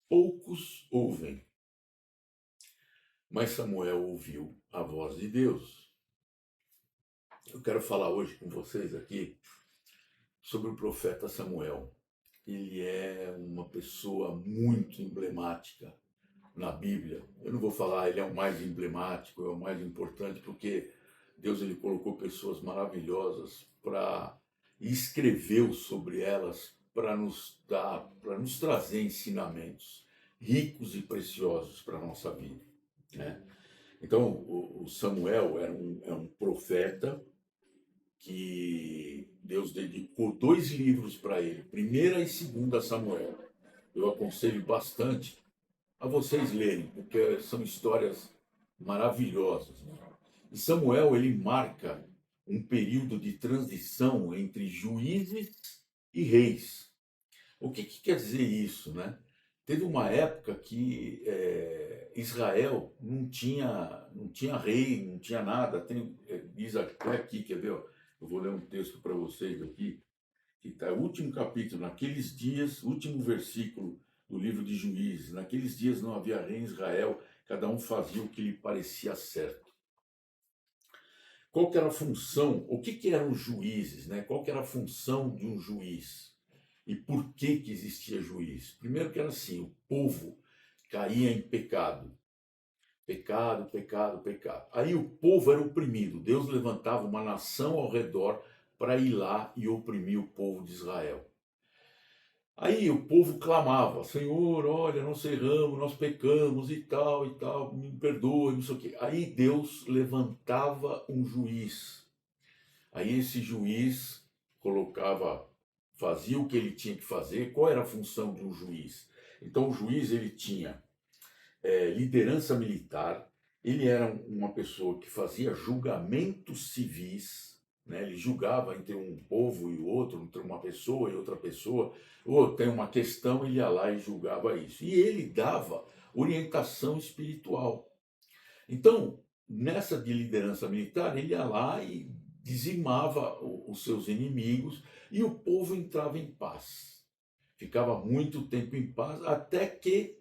Poucos ouvem, mas Samuel ouviu a voz de Deus. Eu quero falar hoje com vocês aqui sobre o profeta Samuel. Ele é uma pessoa muito emblemática na Bíblia. Eu não vou falar ele é o mais emblemático, é o mais importante, porque Deus ele colocou pessoas maravilhosas para e escreveu sobre elas para nos trazer ensinamentos ricos e preciosos para a nossa vida, né? Então, o Samuel é um profeta que Deus dedicou dois livros para ele, primeira e segunda Samuel. Eu aconselho bastante a vocês lerem, porque são histórias maravilhosas, né? E Samuel, ele marca um período de transição entre juízes e reis. O que quer dizer isso, né? Teve uma época que Israel não tinha rei, não tinha nada. Diz até aqui, quer ver? Ó, eu vou ler um texto para vocês aqui, que está o último capítulo. Naqueles dias, último versículo do livro de Juízes. Naqueles dias não havia rei em Israel, cada um fazia o que lhe parecia certo. Qual que era a função? O que eram os juízes, né? Qual que era a função de um juiz? E por que existia juiz? Primeiro que era assim, o povo caía em pecado. Pecado, pecado, pecado. Aí o povo era oprimido. Deus levantava uma nação ao redor para ir lá e oprimir o povo de Israel. Aí o povo clamava, Senhor, olha, nós erramos, nós pecamos e tal, me perdoe, não sei o quê. Aí Deus levantava um juiz. Aí esse juiz colocava, fazia o que ele tinha que fazer. Qual era a função de um juiz? Então o juiz ele tinha liderança militar, ele era uma pessoa que fazia julgamentos civis, né? Ele julgava entre um povo e outro, entre uma pessoa e outra pessoa, ou tem uma questão, ele ia lá e julgava isso. E ele dava orientação espiritual. Então, nessa de liderança militar, ele ia lá e dizimava os seus inimigos e o povo entrava em paz. Ficava muito tempo em paz até que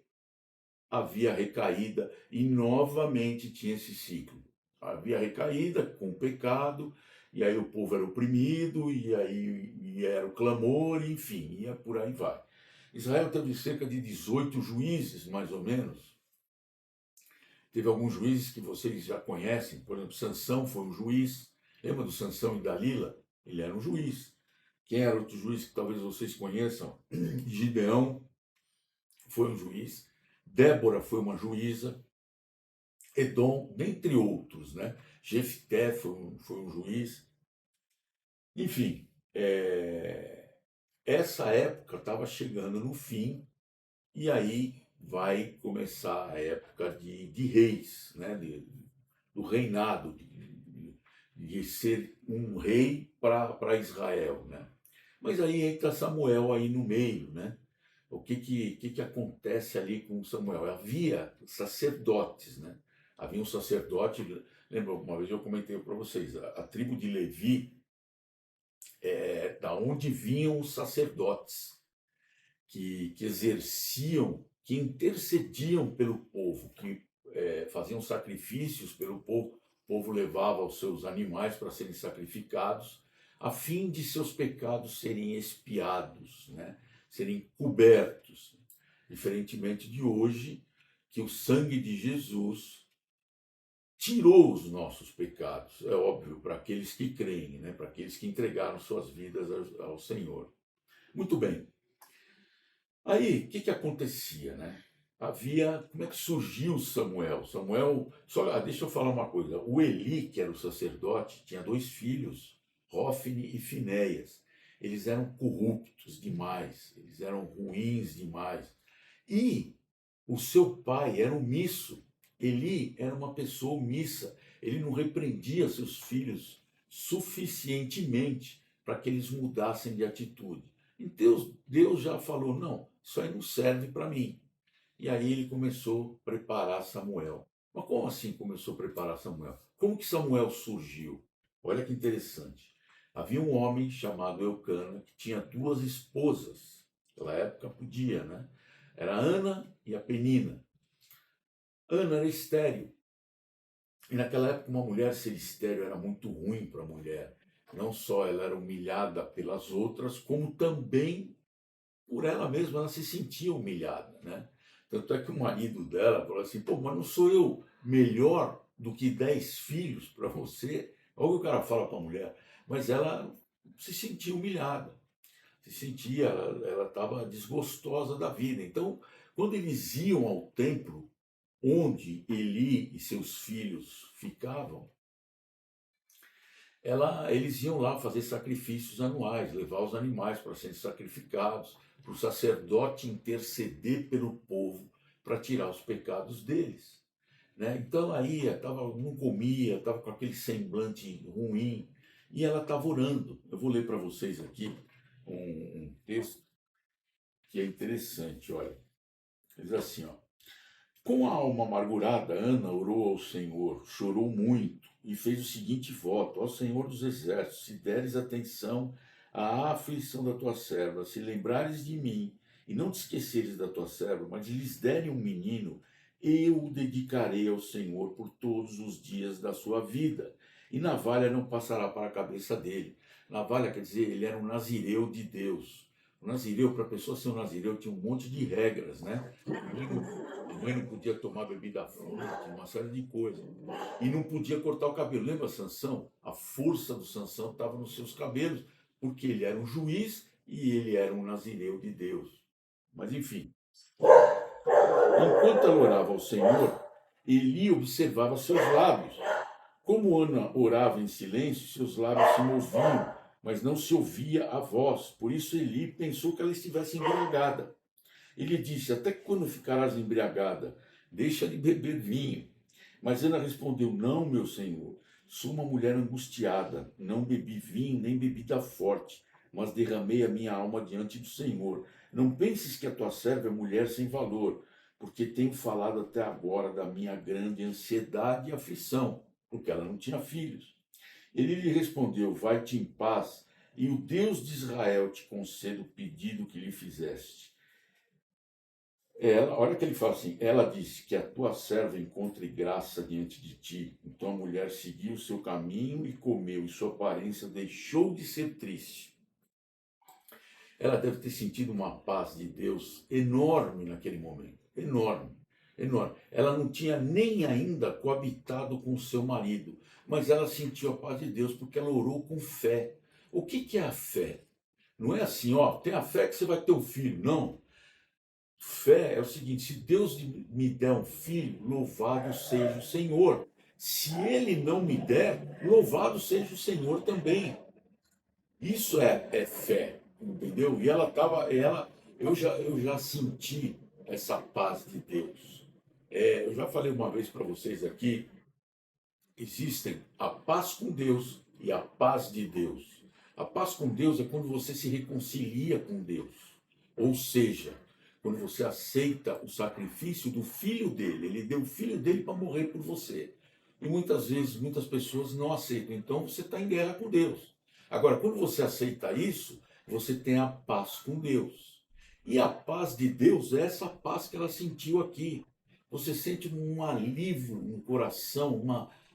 havia recaída e novamente tinha esse ciclo. Havia recaída com o pecado, e aí o povo era oprimido, e aí era o clamor, enfim, ia por aí vai. Israel teve cerca de 18 juízes, mais ou menos. Teve alguns juízes que vocês já conhecem, por exemplo, Sansão foi um juiz. Lembra do Sansão e Dalila? Ele era um juiz. Quem era outro juiz que talvez vocês conheçam? Gideão foi um juiz. Débora foi uma juíza. Edom, dentre outros, né? Jefté foi um juiz. Enfim, essa época estava chegando no fim e aí vai começar a época de reis, né? Do reinado, de ser um rei para Israel, né? Mas aí entra Samuel aí no meio, né? O que acontece ali com Samuel? Havia sacerdotes, né? Havia um sacerdote, lembra, uma vez eu comentei para vocês, a tribo de Levi da onde vinham os sacerdotes que exerciam, que intercediam pelo povo, que faziam sacrifícios pelo povo. O povo levava os seus animais para serem sacrificados, a fim de seus pecados serem expiados, né? Serem cobertos. Diferentemente de hoje, que o sangue de Jesus tirou os nossos pecados, é óbvio, para aqueles que creem, né? Para aqueles que entregaram suas vidas ao Senhor. Muito bem. Aí, o que acontecia, né? Como é que surgiu Samuel? Deixa eu falar uma coisa. O Eli, que era o sacerdote, tinha dois filhos, Rófine e Finéias. Eles eram corruptos demais, eles eram ruins demais. E o seu pai era omisso. Eli era uma pessoa omissa. Ele não repreendia seus filhos suficientemente para que eles mudassem de atitude. Então Deus já falou: não, isso aí não serve para mim. E aí ele começou a preparar Samuel. Mas como assim começou a preparar Samuel? Como que Samuel surgiu? Olha que interessante. Havia um homem chamado Eucana que tinha duas esposas. Naquela época podia, né? Era a Ana e a Penina. Ana era estéril. E naquela época uma mulher ser estéril era muito ruim para a mulher. Não só ela era humilhada pelas outras, como também por ela mesma, ela se sentia humilhada, né? Tanto é que o marido dela falou assim, pô, mas não sou eu melhor do que 10 filhos para você? Olha o que o cara fala para a mulher. Mas ela se sentia humilhada, se sentia, ela estava desgostosa da vida. Então, quando eles iam ao templo, onde Eli e seus filhos ficavam, eles iam lá fazer sacrifícios anuais, levar os animais para serem sacrificados, para o sacerdote interceder pelo povo para tirar os pecados deles. Né? Então ela ia, não comia, estava com aquele semblante ruim, e ela estava orando. Eu vou ler para vocês aqui um texto que é interessante, olha. Diz assim, ó. Com a alma amargurada, Ana orou ao Senhor, chorou muito e fez o seguinte voto: Ó Senhor dos Exércitos, se deres atenção à aflição da tua serva, se lembrares de mim e não te esqueceres da tua serva, mas lhes derem um menino, eu o dedicarei ao Senhor por todos os dias da sua vida, e navalha não passará para a cabeça dele. Navalha quer dizer, ele era um nazireu de Deus. O nazireu, para a pessoa ser um nazireu, tinha um monte de regras, né? A mãe não podia tomar bebida forte, uma série de coisas. E não podia cortar o cabelo. Lembra Sansão? A força do Sansão estava nos seus cabelos, porque ele era um juiz e ele era um nazireu de Deus. Mas enfim, enquanto ela orava ao Senhor, Eli observava seus lábios. Como Ana orava em silêncio, seus lábios se moviam, mas não se ouvia a voz. Por isso Eli pensou que ela estivesse embriagada. Ele disse: Até quando ficarás embriagada? Deixa de beber vinho. Mas Ana respondeu: Não, meu senhor. Sou uma mulher angustiada. Não bebi vinho nem bebida forte, mas derramei a minha alma diante do Senhor. Não penses que a tua serva é mulher sem valor, porque tenho falado até agora da minha grande ansiedade e aflição, porque ela não tinha filhos. Ele lhe respondeu: Vai-te em paz, e o Deus de Israel te conceda o pedido que lhe fizeste. Olha que ele fala assim, ela disse que a tua serva encontre graça diante de ti. Então a mulher seguiu o seu caminho e comeu, e sua aparência deixou de ser triste. Ela deve ter sentido uma paz de Deus enorme naquele momento, enorme, enorme. Ela não tinha nem ainda coabitado com seu marido, mas ela sentiu a paz de Deus porque ela orou com fé. O que é a fé? Não é assim, ó, tem a fé que você vai ter um filho, não. Fé é o seguinte: se Deus me der um filho, louvado seja o Senhor. Se Ele não me der, louvado seja o Senhor também. Isso é fé, entendeu? E ela estava, eu já senti essa paz de Deus. Eu já falei uma vez para vocês aqui, existem a paz com Deus e a paz de Deus. A paz com Deus é quando você se reconcilia com Deus. Ou seja, quando você aceita o sacrifício do filho dele. Ele deu o filho dele para morrer por você. E muitas vezes, muitas pessoas não aceitam. Então você está em guerra com Deus. Agora, quando você aceita isso, você tem a paz com Deus. E a paz de Deus é essa paz que ela sentiu aqui. Você sente um alívio no coração,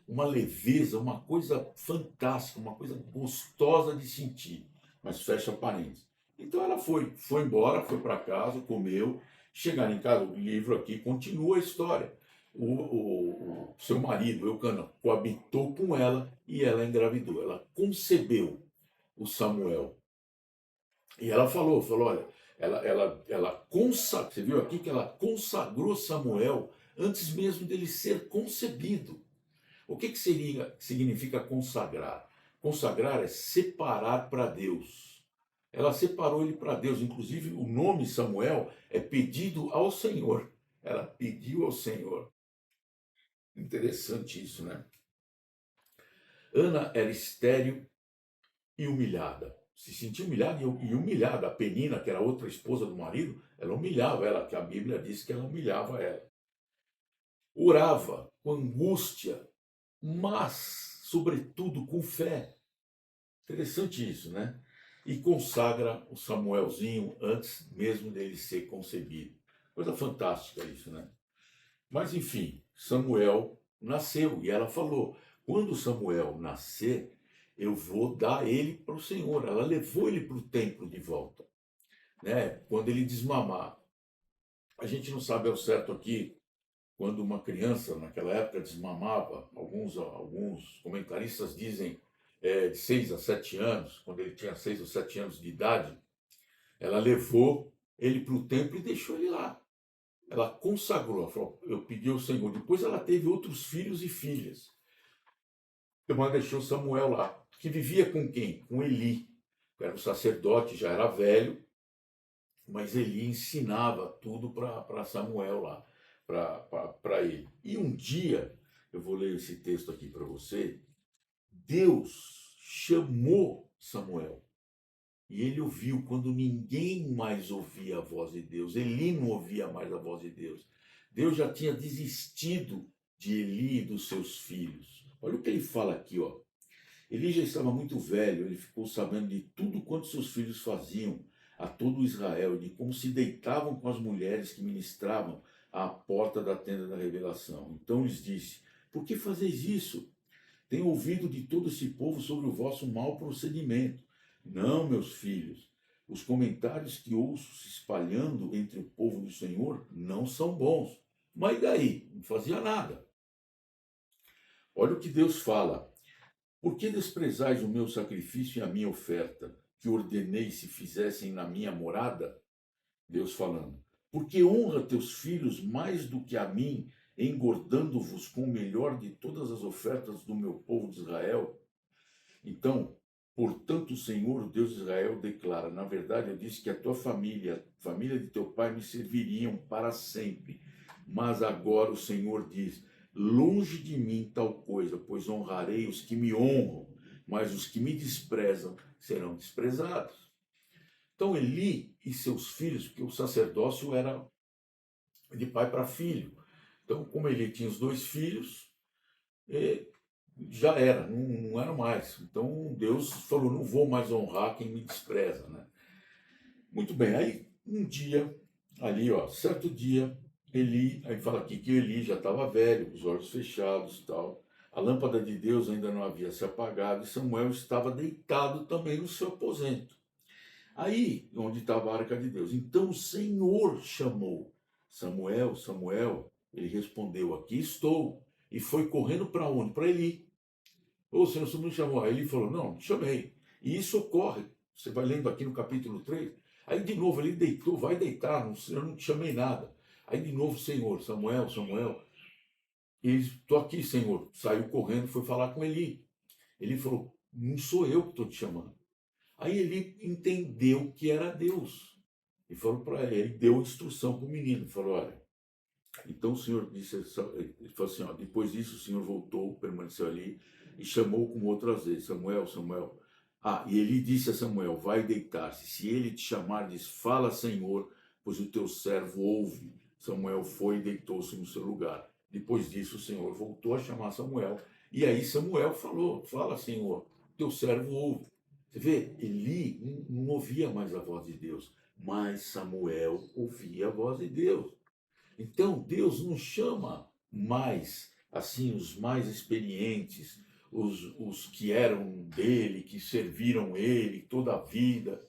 uma leveza, uma coisa fantástica, uma coisa gostosa de sentir. Mas fecha parênteses. Então ela foi embora, foi para casa, comeu. Chegar em casa, o livro aqui continua a história. O seu marido, Eucana, coabitou com ela e ela engravidou. Ela concebeu o Samuel. E ela falou, olha, você viu aqui que ela consagrou Samuel antes mesmo dele ser concebido. O que significa consagrar? Consagrar é separar para Deus. Ela separou ele para Deus. Inclusive, o nome Samuel é pedido ao Senhor. Ela pediu ao Senhor. Interessante isso, né? Ana era estéril e humilhada. Se sentia humilhada e humilhada. A Penina, que era outra esposa do marido, ela humilhava ela, que a Bíblia diz que ela humilhava ela. Orava com angústia, mas, sobretudo, com fé. Interessante isso, né? E consagra o Samuelzinho antes mesmo dele ser concebido. Coisa fantástica isso, né? Mas enfim, Samuel nasceu e ela falou: quando Samuel nascer, eu vou dar ele para o Senhor. Ela levou ele para o templo de volta, né? Quando ele desmamar. A gente não sabe ao certo aqui quando uma criança naquela época desmamava. Alguns comentaristas dizem de 6 a 7 anos, quando ele tinha 6 ou 7 anos de idade, ela levou ele para o templo e deixou ele lá. Ela consagrou, ela falou, eu pedi ao Senhor. Depois ela teve outros filhos e filhas. Ela deixou Samuel lá, que vivia com quem? Com Eli. Era um sacerdote, já era velho, mas Eli ensinava tudo para Samuel lá, para ele. E um dia, eu vou ler esse texto aqui para você, Deus chamou Samuel. E ele ouviu quando ninguém mais ouvia a voz de Deus. Eli não ouvia mais a voz de Deus. Deus já tinha desistido de Eli e dos seus filhos. Olha o que ele fala aqui, ó. Eli já estava muito velho, ele ficou sabendo de tudo quanto seus filhos faziam a todo Israel, de como se deitavam com as mulheres que ministravam à porta da tenda da revelação. Então lhes disse: por que fazeis isso? Tenho ouvido de todo esse povo sobre o vosso mau procedimento. Não, meus filhos, os comentários que ouço se espalhando entre o povo do Senhor não são bons. Mas daí? Não fazia nada. Olha o que Deus fala. Por que desprezais o meu sacrifício e a minha oferta, que ordenei se fizessem na minha morada? Deus falando. Porque honra teus filhos mais do que a mim, engordando-vos com o melhor de todas as ofertas do meu povo de Israel? Então, portanto, o Senhor, o Deus de Israel, declara: na verdade, eu disse que a tua família, a família de teu pai, me serviriam para sempre. Mas agora o Senhor diz: longe de mim tal coisa, pois honrarei os que me honram, mas os que me desprezam serão desprezados. Então, Eli e seus filhos, porque o sacerdócio era de pai para filho. Então, como Eli tinha os dois filhos, já era, não era mais. Então Deus falou: não vou mais honrar quem me despreza, né? Muito bem, aí um dia, ali, ó, certo dia, Eli, aí fala aqui que Eli já estava velho, com os olhos fechados e tal. A lâmpada de Deus ainda não havia se apagado e Samuel estava deitado também no seu aposento. Aí, onde estava a arca de Deus. Então o Senhor chamou: Samuel, Samuel. Ele respondeu: aqui estou. E foi correndo para onde? Para Eli. Ô, Senhor, você me chamou. Aí ele falou: não, te chamei. E isso ocorre. Você vai lendo aqui no capítulo 3. Aí de novo ele deitou, vai deitar, eu não te chamei nada. Aí de novo, Senhor, Samuel, Samuel. E ele: estou aqui, Senhor. Saiu correndo, foi falar com Eli. Ele falou: não sou eu que estou te chamando. Aí ele entendeu que era Deus. E falou para ele, deu instrução para o menino. Falou: olha, então o Senhor disse, ele falou assim: ó, depois disso o Senhor voltou, permaneceu ali e chamou como outras vezes: Samuel, Samuel. Ah, e ele disse a Samuel: vai deitar-se. Se ele te chamar, diz: fala, Senhor, pois o teu servo ouve. Samuel foi e deitou-se no seu lugar. Depois disso o Senhor voltou a chamar Samuel. E aí Samuel falou: fala, Senhor, teu servo ouve. Você vê, Eli não ouvia mais a voz de Deus, mas Samuel ouvia a voz de Deus. Então Deus não chama mais assim os mais experientes, os que eram dele, que serviram ele toda a vida.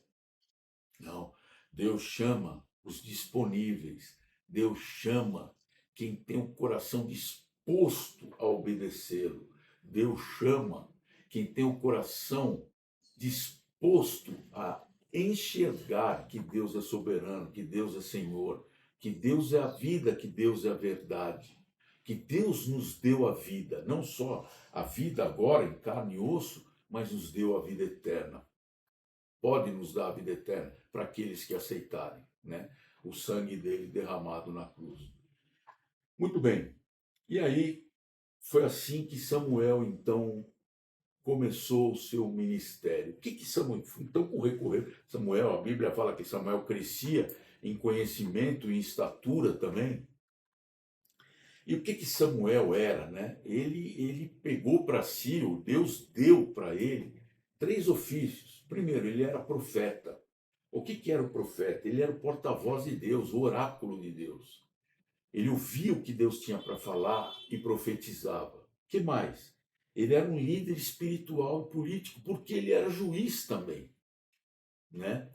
Não, Deus chama os disponíveis. Deus chama quem tem o coração disposto a obedecê-lo. Deus chama quem tem o coração disposto a enxergar que Deus é soberano, que Deus é Senhor, que Deus é a vida, que Deus é a verdade, que Deus nos deu a vida, não só a vida agora em carne e osso, mas nos deu a vida eterna. Pode nos dar a vida eterna para aqueles que aceitarem, né? O sangue dele derramado na cruz. Muito bem. E aí foi assim que Samuel então começou o seu ministério. O que Samuel? Então, com recorrer Samuel, a Bíblia fala que Samuel crescia em conhecimento e em estatura também. E o que Samuel era, né? Ele pegou para si, o Deus deu para ele 3 ofícios. Primeiro, ele era profeta. O que era o profeta? Ele era o porta-voz de Deus, o oráculo de Deus. Ele ouvia o que Deus tinha para falar e profetizava. O que mais? Ele era um líder espiritual e político, porque ele era juiz também. Né?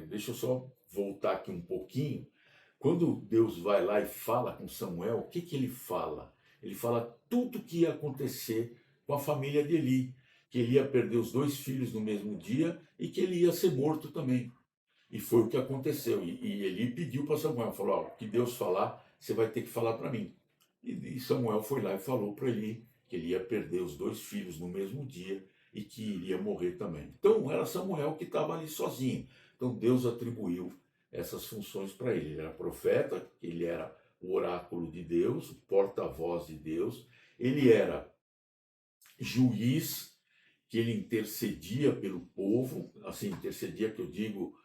Deixa eu só voltar aqui um pouquinho. Quando Deus vai lá e fala com Samuel, o que ele fala? Ele fala tudo o que ia acontecer com a família de Eli, que ele ia perder os 2 filhos no mesmo dia e que ele ia ser morto também. E foi o que aconteceu. E Eli pediu para Samuel, falou, o que Deus falar, você vai ter que falar para mim. E Samuel foi lá e falou para Eli que ele ia perder os 2 filhos no mesmo dia e que iria morrer também. Então era Samuel que estava ali sozinho. Então Deus atribuiu essas funções para ele. Ele era profeta, ele era o oráculo de Deus, o porta-voz de Deus. Ele era juiz, que ele intercedia pelo povo, assim, intercedia que eu digo,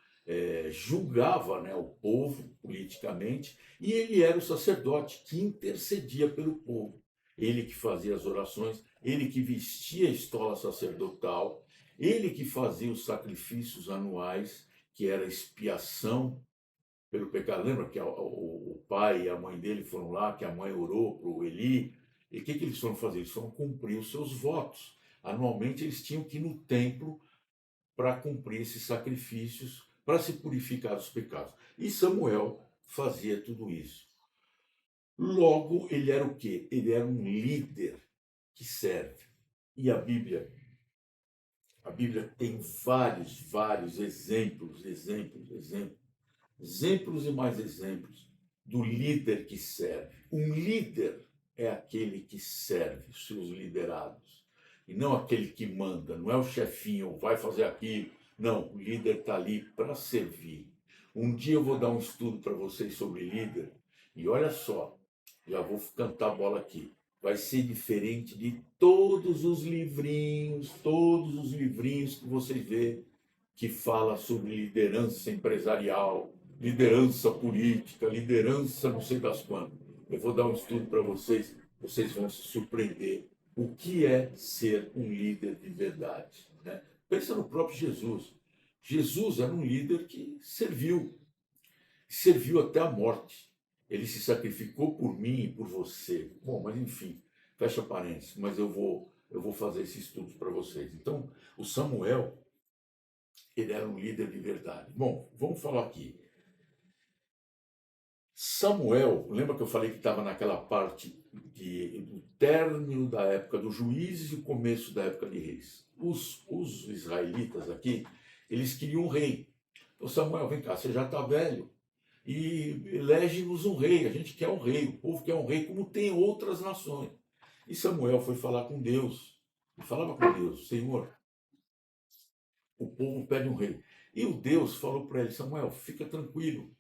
julgava, né, o povo politicamente, e ele era o sacerdote que intercedia pelo povo. Ele que fazia as orações, ele que vestia a estola sacerdotal, ele que fazia os sacrifícios anuais, que era expiação pelo pecado. Lembra que o pai e a mãe dele foram lá, que a mãe orou para o Eli, e o que eles foram fazer? Eles foram cumprir os seus votos. Anualmente eles tinham que ir no templo para cumprir esses sacrifícios, para se purificar dos pecados. E Samuel fazia tudo isso. Logo, ele era o quê? Ele era um líder que serve. E a Bíblia tem vários exemplos e mais exemplos do líder que serve. Um líder é aquele que serve os seus liderados, e não aquele que manda, não é o chefinho, vai fazer aquilo. Não, o líder está ali para servir. Um dia eu vou dar um estudo para vocês sobre líder, e olha só, já vou cantar a bola aqui. Vai ser diferente de todos os livrinhos que vocês vê que fala sobre liderança empresarial, liderança política, liderança não sei das quantas. Eu vou dar um estudo para vocês, vocês vão se surpreender o que é ser um líder de verdade. Né? Pensa no próprio Jesus. Jesus era um líder que serviu até a morte. Ele se sacrificou por mim e por você. Bom, mas enfim, fecha parênteses, mas eu vou fazer esse estudo para vocês. Então, o Samuel, ele era um líder de verdade. Bom, vamos falar aqui. Samuel, lembra que eu falei que estava naquela parte do término da época dos juízes e o começo da época de reis. Os israelitas aqui, eles queriam um rei. Então, Samuel, vem cá, você já está velho e elege-nos um rei. A gente quer um rei, o povo quer um rei, como tem outras nações. E Samuel foi falar com Deus. E falava com Deus, Senhor, o povo pede um rei. E o Deus falou para ele, Samuel, fica tranquilo,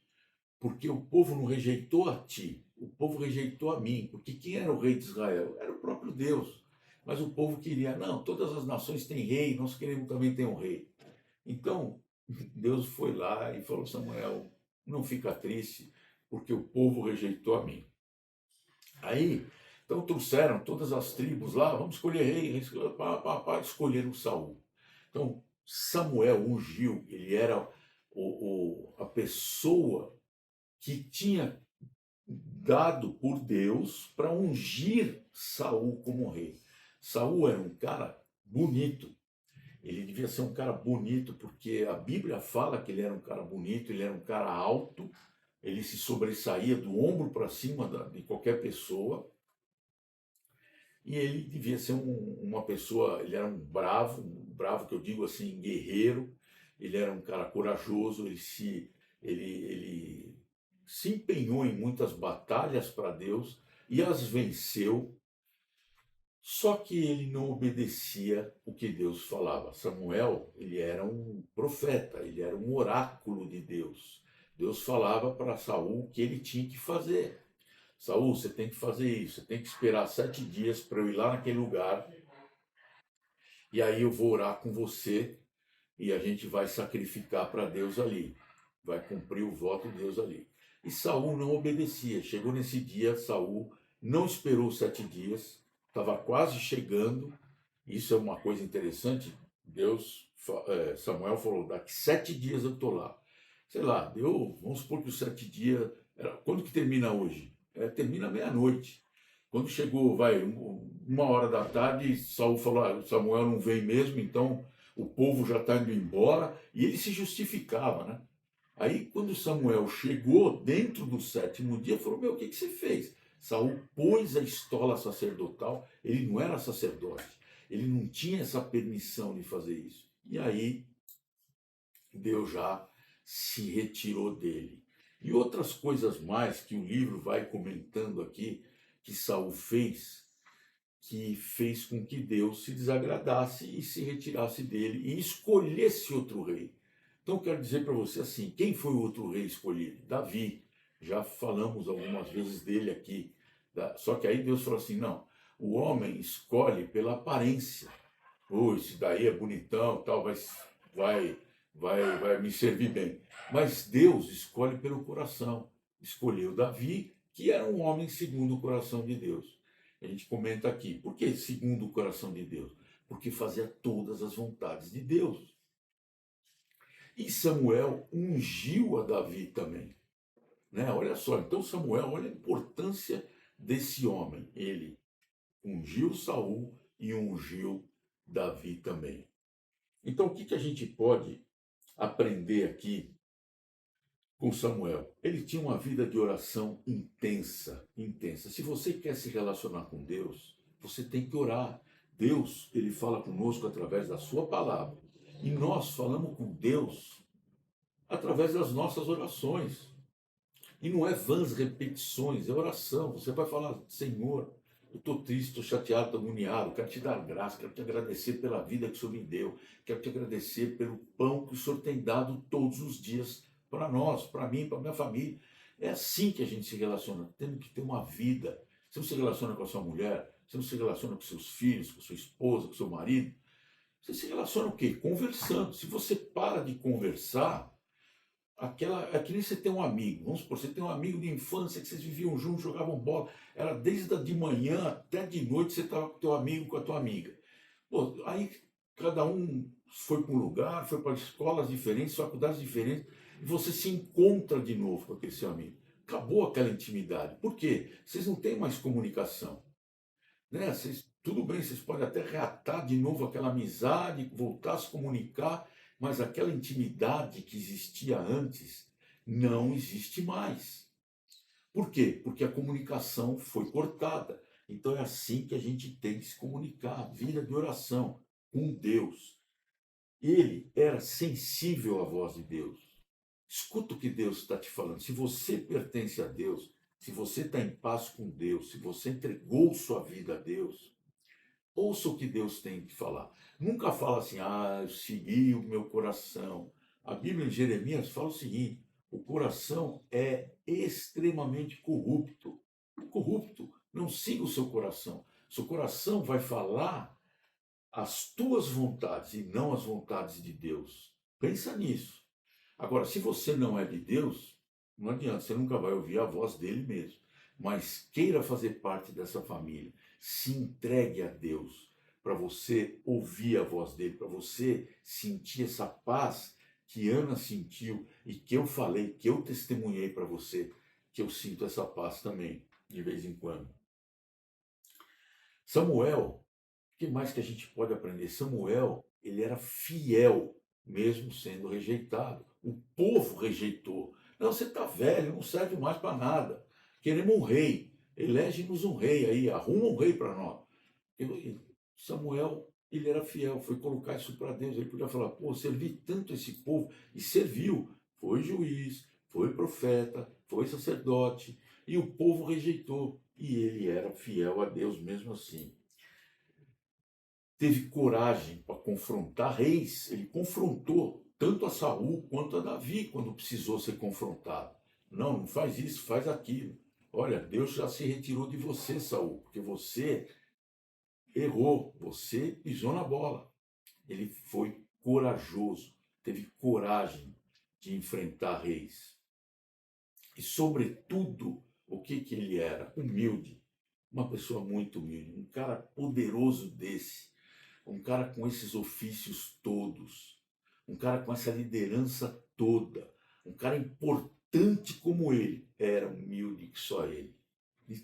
porque o povo não rejeitou a ti, o povo rejeitou a mim, porque quem era o rei de Israel? Era o próprio Deus. Mas o povo queria, não, todas as nações têm rei, nós queremos também ter um rei. Então, Deus foi lá e falou, Samuel, não fica triste, porque o povo rejeitou a mim. Aí, então trouxeram todas as tribos lá, vamos escolher rei, escolheram Saul. Então, Samuel ungiu, ele era a pessoa que tinha dado por Deus para ungir Saul como rei. Saul era um cara bonito. Ele devia ser um cara bonito, porque a Bíblia fala que ele era um cara bonito, ele era um cara alto, ele se sobressaía do ombro para cima de qualquer pessoa. E ele devia ser uma pessoa, ele era um bravo que eu digo assim, guerreiro. Ele era um cara corajoso, ele se empenhou em muitas batalhas para Deus e as venceu, só que ele não obedecia o que Deus falava. Samuel, ele era um profeta, ele era um oráculo de Deus. Deus falava para Saul o que ele tinha que fazer. Saul, você tem que fazer isso, você tem que esperar 7 dias para eu ir lá naquele lugar, e aí eu vou orar com você, e a gente vai sacrificar para Deus ali. Vai cumprir o voto de Deus ali. E Saul não obedecia. Chegou nesse dia, Saul não esperou 7 dias, estava quase chegando. Isso é uma coisa interessante. Deus Samuel falou, daqui 7 dias eu estou lá. Sei lá, vamos supor que os 7 dias, quando que termina hoje? Termina meia-noite. Quando chegou, 1 hora da tarde, Saul falou, Samuel não vem mesmo, então o povo já está indo embora, e ele se justificava, né? Aí, quando Samuel chegou dentro do 7º dia, falou, o que você fez? Saul pôs a estola sacerdotal, ele não era sacerdote, ele não tinha essa permissão de fazer isso. E aí, Deus já se retirou dele. E outras coisas mais que o livro vai comentando aqui, que Saul fez, que fez com que Deus se desagradasse e se retirasse dele e escolhesse outro rei. Então, quero dizer para você assim, quem foi o outro rei escolhido? Davi. Já falamos algumas vezes dele aqui. Só que aí Deus falou assim, não, o homem escolhe pela aparência. Esse daí é bonitão, tal, vai me servir bem. Mas Deus escolhe pelo coração. Escolheu Davi, que era um homem segundo o coração de Deus. A gente comenta aqui, por que segundo o coração de Deus? Porque fazia todas as vontades de Deus. E Samuel ungiu a Davi também. Né? Olha só, então Samuel, olha a importância desse homem. Ele ungiu Saul e ungiu Davi também. Então, o que a gente pode aprender aqui com Samuel? Ele tinha uma vida de oração intensa, intensa. Se você quer se relacionar com Deus, você tem que orar. Deus, ele fala conosco através da sua palavra. E nós falamos com Deus através das nossas orações. E não é vãs repetições, é oração. Você vai falar, Senhor, eu estou triste, estou chateado, estou agoniado, quero te dar graça, quero te agradecer pela vida que o Senhor me deu, quero te agradecer pelo pão que o Senhor tem dado todos os dias para nós, para mim, para minha família. É assim que a gente se relaciona, temos que ter uma vida. Você não se relaciona com a sua mulher, você não se relaciona com seus filhos, com sua esposa, com seu marido. Você se relaciona o quê? Conversando. Se você para de conversar, é que nem você tem um amigo, vamos supor, você tem um amigo de infância que vocês viviam juntos, jogavam bola, era desde de manhã até de noite você estava com o teu amigo, com a tua amiga. Pô, aí cada um foi para um lugar, foi para escolas diferentes, faculdades diferentes, e você se encontra de novo com aquele seu amigo. Acabou aquela intimidade. Por quê? Vocês não têm mais comunicação. Né? Tudo bem, vocês podem até reatar de novo aquela amizade, voltar a se comunicar, mas aquela intimidade que existia antes não existe mais. Por quê? Porque a comunicação foi cortada. Então é assim que a gente tem que se comunicar, vida de oração com Deus. Ele era sensível à voz de Deus. Escuta o que Deus está te falando. Se você pertence a Deus, se você está em paz com Deus, se você entregou sua vida a Deus, ouça o que Deus tem que falar. Nunca fala assim, eu segui o meu coração. A Bíblia em Jeremias fala o seguinte, o coração é extremamente corrupto. Corrupto. Não siga o seu coração. Seu coração vai falar as tuas vontades e não as vontades de Deus. Pensa nisso. Agora, se você não é de Deus, não adianta, você nunca vai ouvir a voz dele mesmo. Mas queira fazer parte dessa família. Se entregue a Deus para você ouvir a voz dele, para você sentir essa paz que Ana sentiu e que eu falei, que eu testemunhei para você, que eu sinto essa paz também, de vez em quando. Samuel, o que mais que a gente pode aprender? Samuel, ele era fiel, mesmo sendo rejeitado. O povo rejeitou. Não, você está velho, não serve mais para nada. Queremos um rei. Elege-nos um rei aí, arruma um rei para nós. Samuel, ele era fiel, foi colocar isso para Deus. Ele podia falar, servi tanto esse povo, e serviu. Foi juiz, foi profeta, foi sacerdote, e o povo rejeitou. E ele era fiel a Deus mesmo assim. Teve coragem para confrontar reis, ele confrontou tanto a Saul quanto a Davi quando precisou ser confrontado. Não faz isso, faz aquilo. Olha, Deus já se retirou de você, Saul, porque você errou, você pisou na bola. Ele foi corajoso, teve coragem de enfrentar reis. E, sobretudo, o que ele era? Humilde. Uma pessoa muito humilde, um cara poderoso desse. um cara com esses ofícios todos, um cara com essa liderança toda, um cara importante como ele, era humilde que só ele.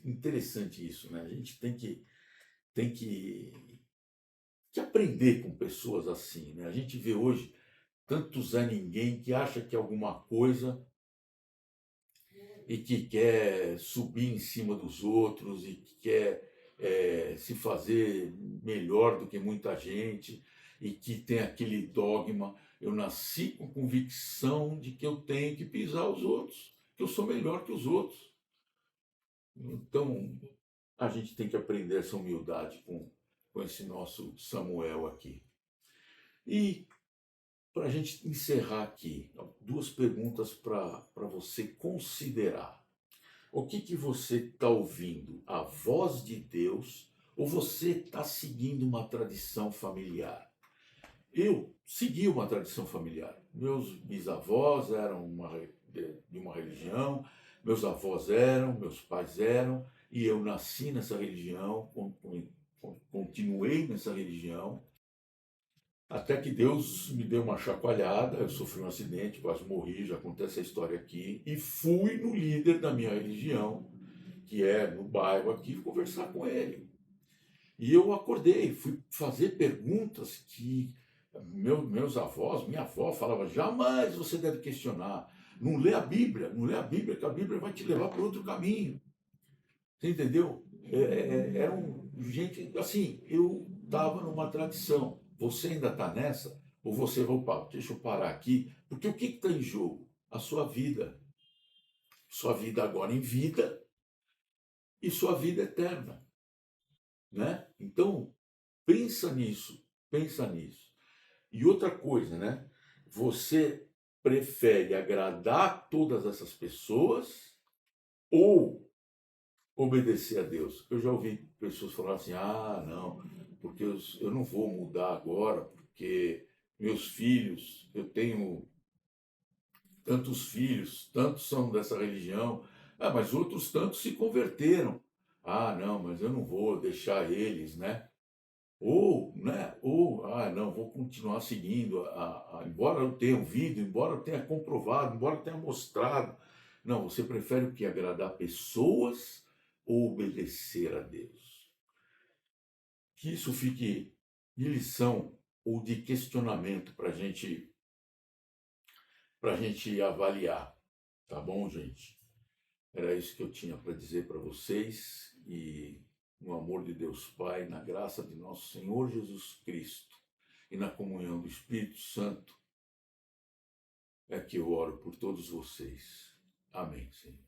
Interessante isso, né? A gente tem que aprender com pessoas assim, né? A gente vê hoje tanto Zé Ninguém que acha que é alguma coisa e que quer subir em cima dos outros e que quer se fazer melhor do que muita gente e que tem aquele dogma. Eu nasci com convicção de que eu tenho que pisar os outros, que eu sou melhor que os outros. Então, a gente tem que aprender essa humildade com esse nosso Samuel aqui. E para a gente encerrar aqui, duas perguntas para você considerar. O que você está ouvindo? A voz de Deus ou você está seguindo uma tradição familiar? Eu segui uma tradição familiar. Meus bisavós eram de uma religião, meus avós eram, meus pais eram, e eu nasci nessa religião, continuei nessa religião, até que Deus me deu uma chacoalhada, eu sofri um acidente, quase morri, já contei essa história aqui, e fui no líder da minha religião, que é no bairro aqui, conversar com ele. E eu acordei, fui fazer perguntas que meus avós, minha avó falava, jamais você deve questionar. Não lê a Bíblia, não lê a Bíblia, que a Bíblia vai te levar para outro caminho. Você entendeu? Era gente, assim, eu estava numa tradição. Você ainda está nessa? Ou você vai, opa, deixa eu parar aqui, porque o que está em jogo? A sua vida. Sua vida agora em vida e sua vida eterna, né? Então, pensa nisso, pensa nisso. E outra coisa, né? Você prefere agradar todas essas pessoas ou obedecer a Deus? Eu já ouvi pessoas falar assim: ah, não, porque eu não vou mudar agora, porque meus filhos, eu tenho tantos filhos, tantos são dessa religião, ah, mas outros tantos se converteram. Ah, não, mas eu não vou deixar eles, né? Ou, ah, não, vou continuar seguindo, embora eu tenha ouvido, embora eu tenha comprovado, embora eu tenha mostrado. Não, você prefere o que? Agradar pessoas ou obedecer a Deus? Que isso fique de lição ou de questionamento para gente avaliar, tá bom, gente? Era isso que eu tinha para dizer para vocês e no amor de Deus Pai, na graça de nosso Senhor Jesus Cristo e na comunhão do Espírito Santo é que eu oro por todos vocês. Amém, Senhor.